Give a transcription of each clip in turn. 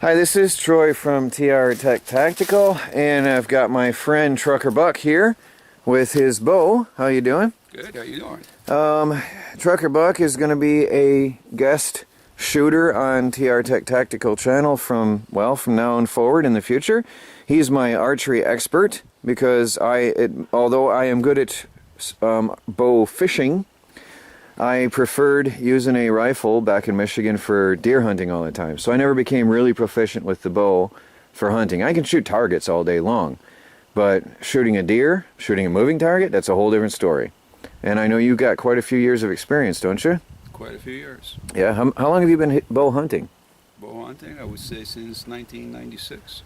Hi, this is Troy from TR Tech Tactical, and I've got my friend Trucker Buck here with his bow. How you doing? Good. How you doing? Trucker Buck is going to be a guest shooter on TR Tech Tactical channel from now on forward in the future. He's my archery expert because although I am good at bow fishing, I preferred using a rifle back in Michigan for deer hunting all the time. So I never became really proficient with the bow for hunting. I can shoot targets all day long, but shooting a deer, shooting a moving target, that's a whole different story. And I know you got quite a few years of experience, don't you? Quite a few years. Yeah. How long have you been bow hunting? Bow hunting, I would say since 1996.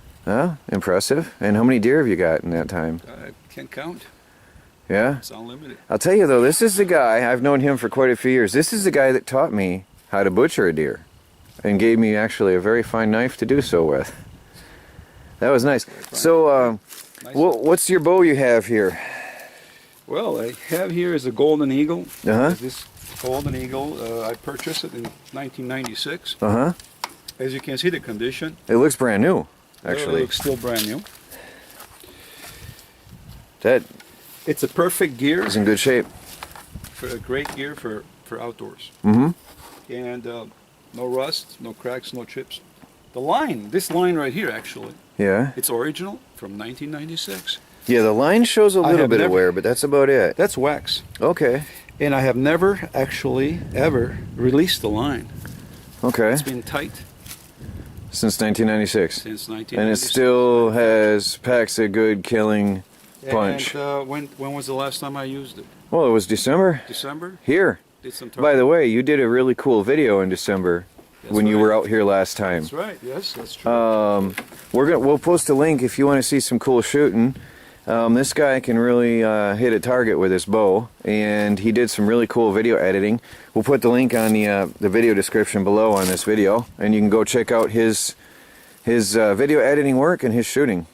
Impressive. And how many deer have you got in that time? I can't count. Yeah? It's unlimited. I'll tell you though, this is the guy, I've known him for quite a few years. This is the guy that taught me how to butcher a deer and gave me actually a very fine knife to do so with. That was nice. So, what's your bow you have here? Well, I have here is a Golden Eagle. Uh-huh. This Golden Eagle, I purchased it in 1996. Uh-huh. As you can see, the condition. It looks brand new, actually. It looks still brand new. It's a perfect gear. It's in good shape. For a great gear for outdoors. Mm-hmm. And no rust, no cracks, no chips. This line right here, actually. Yeah. It's original from 1996. Yeah, the line shows a little bit of wear, but that's about it. That's wax. Okay. And I have never actually ever released the line. Okay. It's been tight. Since 1996. Since 1996. And it still packs a good killing punch. And when was the last time I used it? Well, it was December. December? Here. Did some By the way, you did a really cool video in December when you were out here last time. That's right. Yes, that's true. We'll post a link if you want to see some cool shooting. This guy can really hit a target with his bow, and he did some really cool video editing. We'll put the link on the video description below on this video, and you can go check out his video editing work and his shooting.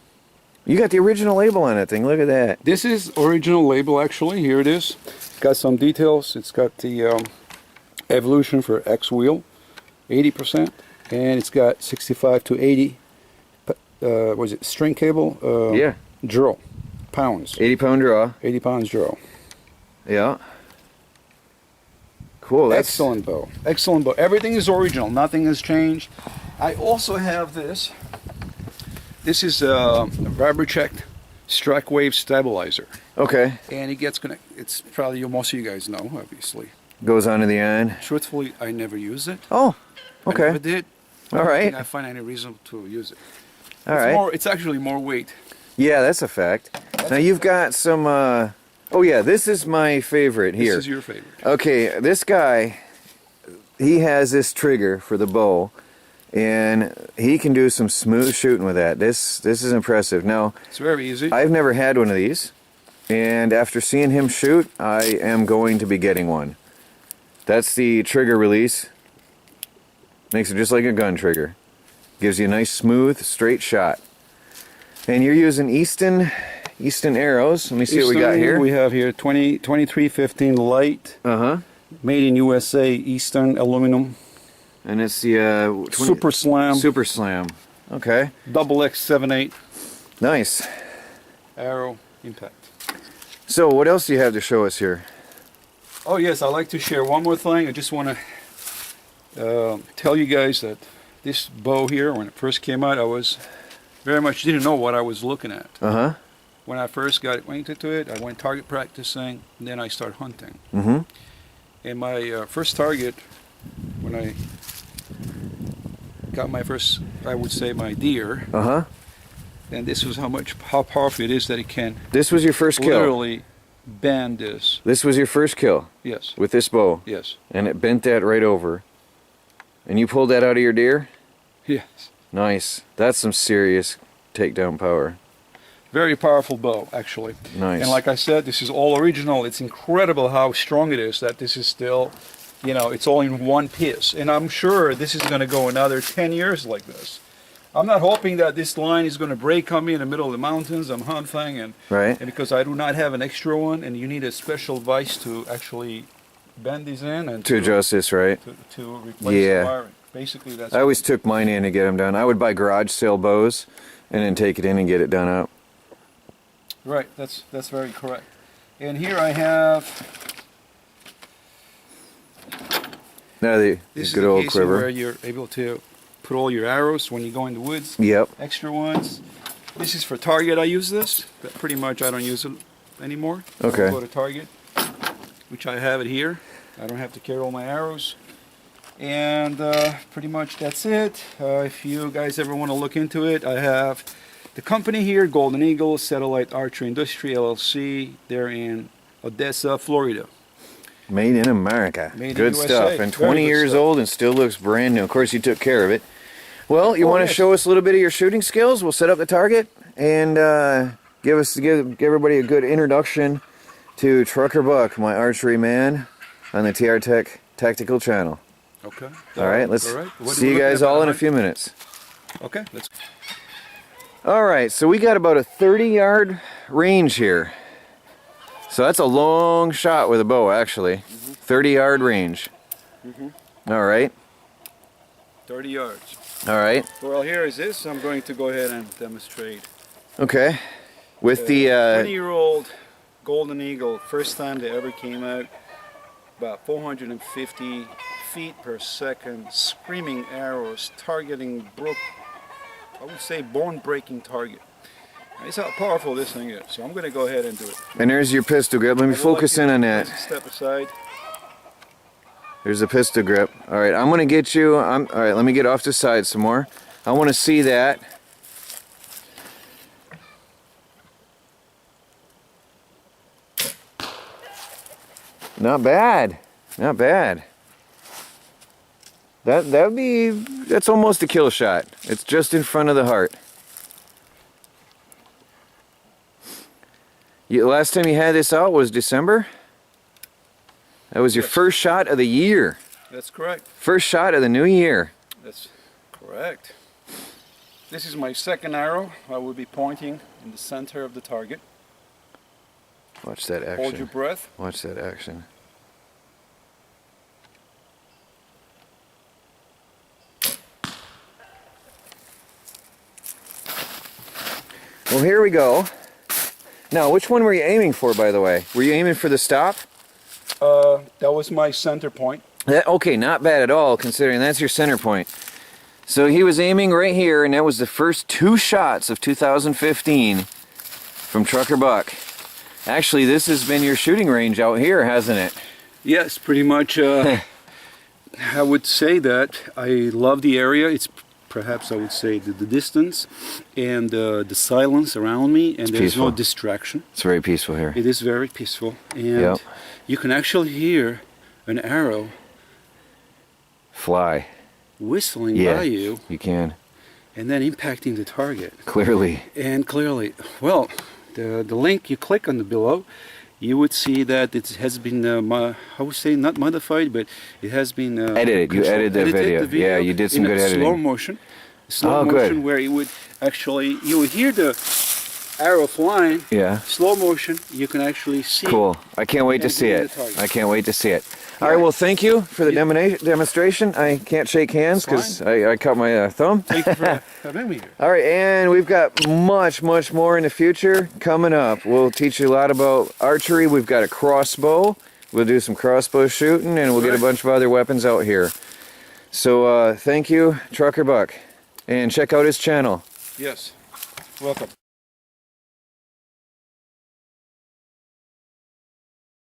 You got the original label on that thing. Look at that. This is original label, actually. Here it is. Got some details. It's got the evolution for X wheel, 80%, and it's got 65 to 80. Was it string cable? Yeah. Draw. Pounds. 80-pound draw. 80 pounds draw. Yeah. Cool. That's excellent bow. Excellent bow. Everything is original. Nothing has changed. I also have this. This is a vibra-checked strike wave stabilizer. Okay. And it gets connected. It's probably most of you guys know, obviously. Goes onto the end. Truthfully, I never use it. Oh. Okay. I never did. All right. I find any reason to use it. All right. It's actually more weight. Yeah, that's a fact. Now you've got some, oh yeah, this is my favorite here. This is your favorite. Okay, this guy, he has this trigger for the bow, and he can do some smooth shooting with that. This is impressive. Now, it's very easy. I've never had one of these, and after seeing him shoot, I am going to be getting one. That's the trigger release. Makes it just like a gun trigger. Gives you a nice, smooth, straight shot. And you're using Easton arrows. Let me see what we got here. We have here 2315 light. Uh-huh. Made in USA, Eastern aluminum. And it's the Super Slam. Super Slam. Okay. Double X78. Nice. Arrow impact. So what else do you have to show us here? Oh yes, I'd like to share one more thing. I just want to tell you guys that this bow here, when it first came out, I was very much didn't know what I was looking at. Uh-huh. When I first got acquainted to it, I went target practicing, and then I started hunting. Mm-hmm. And my first target, when I got my first, I would say, my deer. Uh-huh. And this was how powerful it is that it can. This was your first kill. Literally bend this. This was your first kill. Yes. With this bow. Yes. And it bent that right over. And you pulled that out of your deer? Yes. Nice. That's some serious takedown power. Very powerful bow, actually. Nice. And like I said, this is all original. It's incredible how strong it is that this is still, it's all in one piece. And I'm sure this is going to go another 10 years like this. I'm not hoping that this line is going to break on me in the middle of the mountains. I'm hunting, and because I do not have an extra one, and you need a special vise to actually bend these in and to adjust this, right? To replace the wiring. Basically, that's I always took mine in to get them done. I would buy garage sale bows and then take it in and get it done up. right. That's very correct. And here I have Now the this is good a old casing where quiver. you're able to put all your arrows when you go in the woods. Yep. Extra ones. This is for target. I use this, but pretty much I don't use it anymore. Okay. I go to target, which I have it here. I don't have to carry all my arrows. And pretty much that's it. If you guys ever want to look into it, I have the company here, Golden Eagle Satellite Archery Industry LLC. They're in Odessa, Florida. Made in America. Made in Good USA. stuff. And Very 20 good years stuff. old and still looks brand new. Of course, you took care of it. Well, you Oh, want to yes. show us a little bit of your shooting skills? We'll set up the target and give everybody a good introduction to Trucker Buck, my archery man, on the TR Tech Tactical channel. Okay. All right, let's All right. What are see we you looking guys at, all in a Hunt? few minutes. Okay. Let's. All right, so we got about a 30-yard range here. So that's a long shot with a bow, actually. 30-yard range. All right, 30 yards. all right, Well, here is this. I'm going to go ahead and demonstrate. okay. With the 20-year-old Golden Eagle, first time they ever came out, about 450 feet per second, screaming arrows, targeting I would say bone-breaking target. That's how powerful this thing is. So I'm going to go ahead and do it. and there's your pistol grip. Let me I would focus like in you on to that. Step aside. There's a pistol grip. All right, I'm gonna get you. All right, let me get off the side some more. I want to see that. Not bad. Not bad. That's almost a kill shot. It's just in front of the heart. Last time you had this out was December? That was your Yes. first shot of the year. That's correct. First shot of the new year. That's correct. This is my second arrow. I will be pointing in the center of the target. Watch that Hold your action. breath. Watch that action. Well, here we go. Now, which one were you aiming for, by the way? Were you aiming for the stop? That was my center point. Okay, not bad at all, considering that's your center point. So he was aiming right here, and that was the first 2 shots of 2015 from Trucker Buck. Actually, this has been your shooting range out here, hasn't it? Yes, pretty much. I would say that I love the area. It's perhaps I would say the distance and the silence around me, and there's no peaceful. distraction. It's very peaceful here. It is very peaceful, and Yep. you can actually hear an arrow Fly. whistling Yeah, by you you can. and then impacting the target. Clearly. And clearly, well, the link you click on the below, you would see that it has been, I would say not modified, but it has been Edited. You edited the video. Yeah, you did some in good a editing. Slow motion. Slow Oh, motion good. where it would actually, you would hear the arrow flying. Yeah. Slow motion, you can actually see. Cool. I can't wait to And see give it. me the target. I can't wait to see it. All right, well, thank you for the demonstration. I can't shake hands because I cut my thumb. Thank you for having me here. All right, and we've got much more in the future coming up. We'll teach you a lot about archery. We've got a crossbow. We'll do some crossbow shooting, and we'll get a bunch of other weapons out here. So thank you, Trucker Buck. And check out his channel. Yes. Welcome.